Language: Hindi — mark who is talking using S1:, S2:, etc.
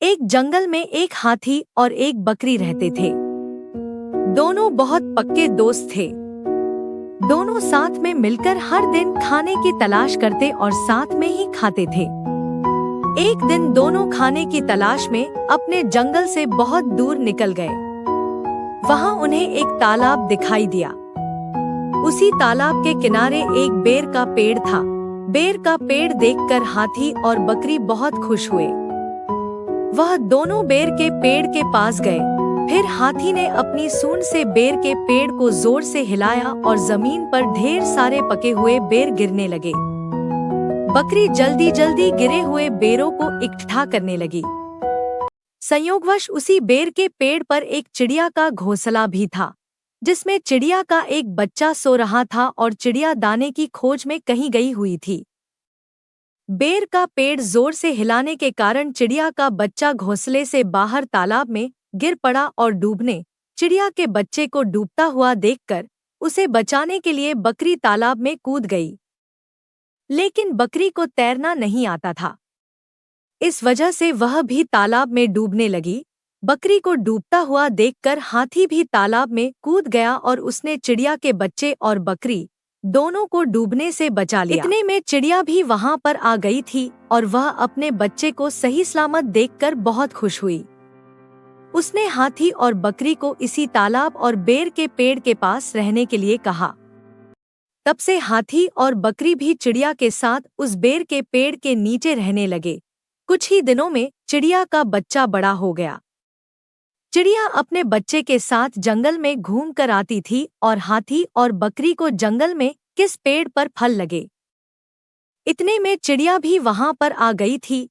S1: एक जंगल में एक हाथी और एक बकरी रहते थे। दोनों बहुत पक्के दोस्त थे। दोनों साथ में मिलकर हर दिन खाने की तलाश करते और साथ में ही खाते थे। एक दिन दोनों खाने की तलाश में अपने जंगल से बहुत दूर निकल गए। वहां उन्हें एक तालाब दिखाई दिया। उसी तालाब के किनारे एक बेर का पेड़ था। बेर का पेड़ देखकर हाथी और बकरी बहुत खुश हुए। वह दोनों बेर के पेड़ के पास गए। फिर हाथी ने अपनी सूंड से बेर के पेड़ को जोर से हिलाया और जमीन पर ढेर सारे पके हुए बेर गिरने लगे। बकरी जल्दी जल्दी गिरे हुए बेरों को इकट्ठा करने लगी। संयोगवश उसी बेर के पेड़ पर एक चिड़िया का घोंसला भी था, जिसमें चिड़िया का एक बच्चा सो रहा था और चिड़िया दाने की खोज में कहीं गई हुई थी। बेर का पेड़ जोर से हिलाने के कारण चिड़िया का बच्चा घोंसले से बाहर तालाब में गिर पड़ा और डूबने चिड़िया के बच्चे को डूबता हुआ देखकर उसे बचाने के लिए बकरी तालाब में कूद गई। लेकिन बकरी को तैरना नहीं आता था। इस वजह से वह भी तालाब में डूबने लगी। बकरी को डूबता हुआ देखकर हाथी भी तालाब में कूद गया और उसने चिड़िया के बच्चे और बकरी दोनों को डूबने से बचा लिया। इतने में चिड़िया भी वहां पर आ गई थी और वह अपने बच्चे को सही सलामत देखकर बहुत खुश हुई। उसने हाथी और बकरी को इसी तालाब और बेर के पेड़ के पास रहने के लिए कहा। तब से हाथी और बकरी भी चिड़िया के साथ उस बेर के पेड़ के नीचे रहने लगे। कुछ ही दिनों में चिड़िया का बच्चा बड़ा हो गया। चिड़िया अपने बच्चे के साथ जंगल में घूम कर आती थी और हाथी और बकरी को जंगल में किस पेड़ पर फल लगे। इतने में चिड़िया भी वहां पर आ गई थी